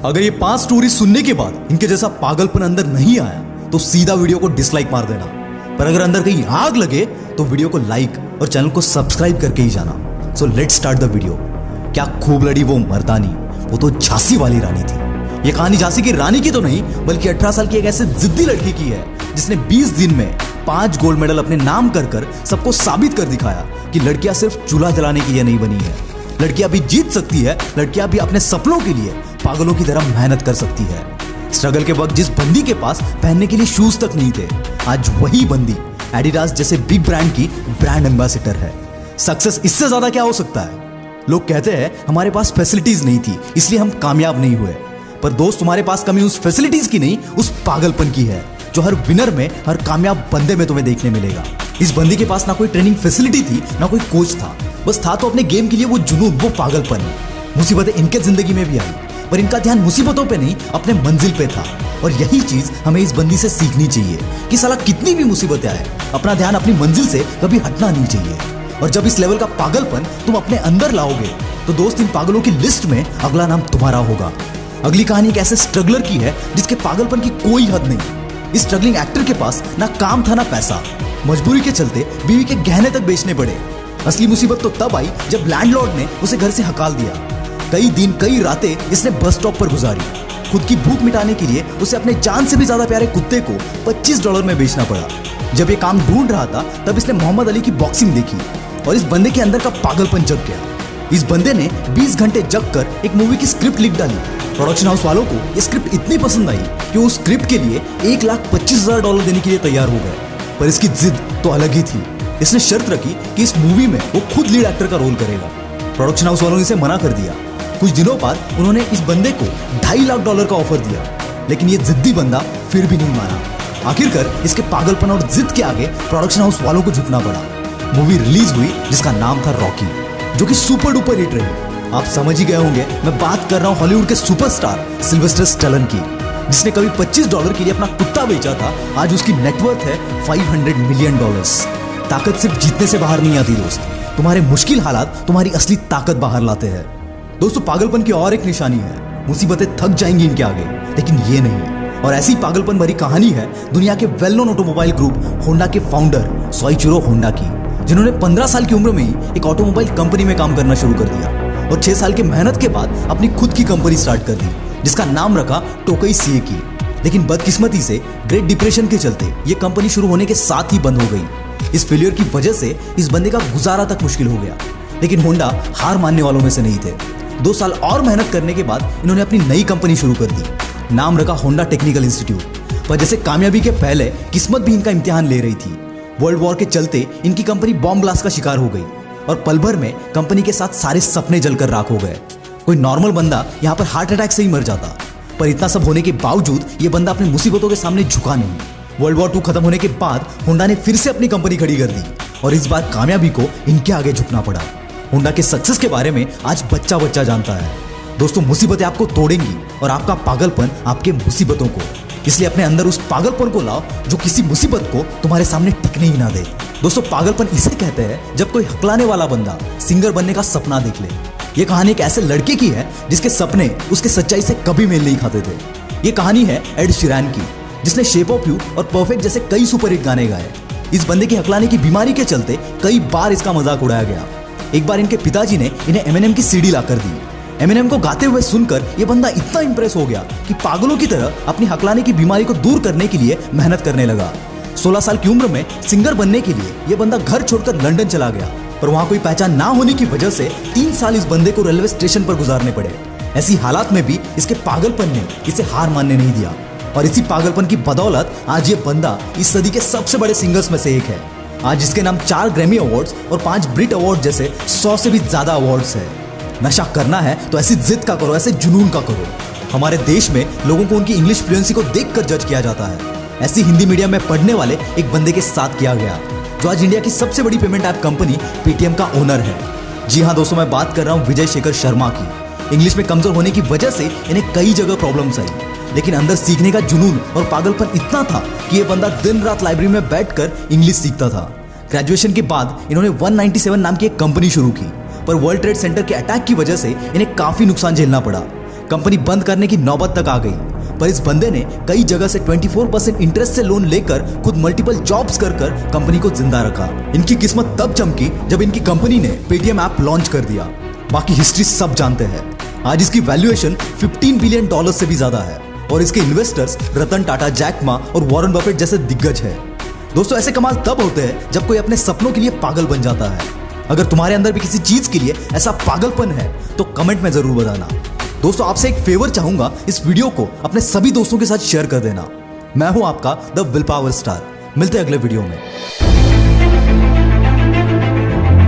अगर ये 5 स्टोरी सुनने के बाद इनके जैसा पागलपन अंदर नहीं आया तो सीधा वीडियो को डिसलाइक मार देना। पर अगर अंदर कहीं आग लगे तो वीडियो को लाइक और चैनल को सब्सक्राइब करके ही जाना। So let's start the video. क्या खूब लड़ी वो मर्दानी, वो तो झांसी वाली रानी थी। ये कहानी झांसी की रानी की तो नहीं बल्कि 18 साल की एक ऐसे जिद्दी लड़की की है जिसने 20 दिन में 5 गोल्ड मेडल अपने नाम कर सबको साबित कर दिखाया कि लड़कियां सिर्फ चूल्हा जलाने के लिए नहीं बनी है। लड़कियां भी जीत सकती है, लड़कियां भी अपने सपनों के लिए पागलों की तरह मेहनत कर सकती है। स्ट्रगल के वक्त जिस बंदी के पास पहनने के लिए शूज तक नहीं थे, आज वही बंदी एडिडास जैसे बिग ब्रांड की ब्रांड एम्बेसडर है। सक्सेस इससे ज्यादा क्या हो सकता है? लोग कहते हैं हमारे पास फैसिलिटीज नहीं थी इसलिए हम कामयाब नहीं हुए। पर दोस्त, तुम्हारे पास कमी उस फैसिलिटीज की नहीं, उस पागलपन की है जो हर विनर में, हर कामयाब बंदे में तुम्हें देखने मिलेगा। इस बंदी के पास ना कोई ट्रेनिंग फैसिलिटी थी, ना कोई कोच था, बस था तो अपने गेम के लिए वो जुनून, वो पागलपन। मुसीबतें इनके जिंदगी में भी आई पर इनका ध्यान मुसीबतों पे नहीं, अपने मंजिल पे था। और यही चीज हमें इस बंदी से सीखनी चाहिए कि साला कितनी भी मुसीबतें आए, अपना ध्यान अपनी मंजिल से कभी हटना नहीं चाहिए। और जब इस लेवल का पागलपन तुम अपने अंदर लाओगे तो दोस्त, इन पागलों की लिस्ट में अगला नाम तुम्हारा होगा। अगली कहानी एक ऐसे स्ट्रगलर की है जिसके पागलपन की कोई हद नहीं। इस स्ट्रगलिंग एक्टर के पास ना काम था ना पैसा, मजबूरी के चलते बीवी के गहने तक बेचने पड़े। असली मुसीबत तो तब आई जब लैंडलॉर्ड ने उसे घर से हकाल दिया। कई दिन कई रातें इसने बस स्टॉप पर गुजारी। खुद की भूख मिटाने के लिए उसे अपने जान से भी ज्यादा प्यारे कुत्ते को $25 में बेचना पड़ा। जब ये काम ढूंढ रहा था तब इसने मोहम्मद अली की बॉक्सिंग देखी और इस बंदे के अंदर का पागलपन जग गया। इस बंदे ने 20 घंटे जग कर एक मूवी की स्क्रिप्ट लिख डाली। प्रोडक्शन हाउस वालों को ये स्क्रिप्ट इतनी पसंद आई कि उस स्क्रिप्ट के लिए $1,25,000 देने के लिए तैयार हो गए। पर इसकी जिद तो अलग ही थी। इसने शर्त रखी कि इस मूवी में वो खुद लीड एक्टर का रोल करेगा। प्रोडक्शन हाउस वालों ने इसे मना कर दिया। कुछ दिनों बाद उन्होंने इस बंदे को $2.5 लाख का ऑफर दिया, लेकिन ये जिद्दी बंदा फिर भी नहीं माना। आखिरकार इसके पागलपन और जिद के आगे प्रोडक्शन हाउस वालों को झुकना पड़ा। मूवी रिलीज हुई जिसका नाम था रॉकी, जो कि सुपर डुपर हिट रही। आप समझ ही गए होंगे मैं बात कर रहा हूं हॉलीवुड के सुपरस्टार सिल्वेस्टर स्टैलोन की, जिसने कभी $25 के लिए अपना कुत्ता बेचा था। आज उसकी नेटवर्थ है $500 मिलियन। ताकत सिर्फ जीतने से बाहर नहीं आती दोस्त, तुम्हारे मुश्किल हालात तुम्हारी असली ताकत बाहर लाते हैं। दोस्तों, पागलपन की और एक निशानी है, मुसीबतें थक जाएंगी इनके आगे, लेकिन ये नहीं। और ऐसी पागलपन भरी कहानी है दुनिया के well known automobile group Honda के फाउंडर सोइचिरो होंडा की, जिन्होंने 15 साल की उम्र में ही एक ऑटोमोबाइल कंपनी में काम करना शुरू कर दिया और 6 साल की मेहनत के बाद अपनी खुद की कंपनी स्टार्ट कर दी, जिसका नाम रखा टोकई सीएकी। लेकिन बदकिस्मती से ग्रेट डिप्रेशन के चलते ये कंपनी शुरू होने के साथ ही बंद हो गई। इस फेलियर की वजह से इस बंदे का गुजारा तक मुश्किल हो गया। लेकिन होंडा हार मानने वालों में से नहीं थे। 2 साल और मेहनत करने के बाद इन्होंने अपनी नई कंपनी शुरू कर दी। नाम रखा होंडा टेक्निकल इंस्टीट्यूट। पर जैसे कामयाबी के पहले किस्मत भी इनका इम्तिहान ले रही थी। वर्ल्ड वॉर के चलते इनकी कंपनी बॉम्ब ब्लास्ट का शिकार हो गई और पल भर में कंपनी के साथ सारे सपने जलकर राख हो गए। कोई नॉर्मल बंदा यहाँ पर हार्ट अटैक से ही मर जाता। पर इतना सब होने के बावजूद ये बंदा अपनी मुसीबतों के सामने झुका नहीं। वर्ल्ड वॉर 2 खत्म होने के बाद होंडा ने फिर से अपनी कंपनी खड़ी कर दी और इस बार कामयाबी को इनके आगे झुकना पड़ा। होंडा के सक्सेस के बारे में आज बच्चा बच्चा जानता है। दोस्तों, मुसीबतें आपको तोड़ेंगी और आपका पागलपन आपके मुसीबतों को। इसलिए अपने अंदर उस पागलपन को लाओ जो किसी मुसीबत को तुम्हारे सामने टिकने ही ना दे। दोस्तों, पागलपन इसे कहते हैं जब कोई हकलाने वाला बंदा सिंगर बनने का सपना देख ले। ये कहानी एक ऐसे लड़के की है जिसके सपने उसके सच्चाई से कभी मेल नहीं खाते थे। ये कहानी है एड शीरन की, जिसने शेप ऑफ यू और परफेक्ट जैसे कई सुपरहिट गाने गाए। इस बंदे की हकलाने की बीमारी के चलते कई बार इसका मजाक उड़ाया गया। एक बार इनके पिताजी ने इन्हें एमिनेम की सीडी लाकर दी। एमिनेम को गाते हुए सुनकर यह बंदा इतना इंप्रेस हो गया कि पागलों की तरह अपनी हकलाने की बीमारी को दूर करने के लिए मेहनत करने लगा। 16 साल की उम्र में सिंगर बनने के लिए यह बंदा घर छोड़कर लंदन चला गया, पर वहां कोई पहचान ना होने की वजह से 3 साल इस बंदे को रेलवे स्टेशन पर गुजारने पड़े। ऐसी हालात में भी इसके पागलपन ने इसे हार मानने नहीं दिया और इसी पागलपन की बदौलत आज ये बंदा इस सदी के सबसे बड़े सिंगर्स में से एक है। आज इसके नाम 4 ग्रैमी अवार्ड्स और 5 ब्रिट अवार्ड जैसे 100 से भी ज्यादा अवार्ड्स है। नशा करना है तो ऐसी जिद का करो, ऐसे जुनून का करो। हमारे देश में लोगों को उनकी इंग्लिश फ्लुएंसी को देखकर जज किया जाता है। ऐसी हिंदी मीडियम में पढ़ने वाले एक बंदे के साथ किया गया, जो आज इंडिया की सबसे बड़ी पेमेंट ऐप कंपनी पेटीएम का ओनर है। जी हाँ दोस्तों, मैं बात कर रहा हूँ विजय शेखर शर्मा की। इंग्लिश में कमजोर होने की वजह से इन्हें कई जगह प्रॉब्लम्स आई, लेकिन अंदर सीखने का जुनून और पागलपन इतना था कि यह बंदा दिन रात लाइब्रेरी में बैठकर इंग्लिश सीखता था। ग्रेजुएशन के बाद इन्होंने 197 नाम की एक कंपनी शुरू की, पर वर्ल्ड ट्रेड सेंटर के अटैक की वजह से इन्हें काफी नुकसान झेलना पड़ा। कंपनी बंद करने की नौबत तक आ गई। पर इस बंदे ने कई जगह से 24% इंटरेस्ट से लोन लेकर खुद मल्टीपल जॉब्स कर कंपनी को जिंदा रखा। इनकी किस्मत तब चमकी जब इनकी कंपनी ने पेटीएम ऐप लॉन्च कर दिया। बाकी हिस्ट्री सब जानते हैं। आज इसकी वैल्यूएशन $15 बिलियन से भी ज्यादा है और इसके investors Ratan Tata, Jack Ma और वॉरेन बफेट जैसे दिग्गज है। दोस्तों, ऐसे कमाल तब होते हैं जब कोई अपने सपनों के लिए पागल बन जाता है। अगर तुम्हारे अंदर भी किसी चीज के लिए ऐसा पागलपन है तो कमेंट में जरूर बताना। दोस्तों, आपसे एक फेवर चाहूंगा, इस वीडियो को अपने सभी दोस्तों के साथ शेयर कर देना। मैं हूं आपका द विल पावर स्टार। मिलते हैं अगले वीडियो में।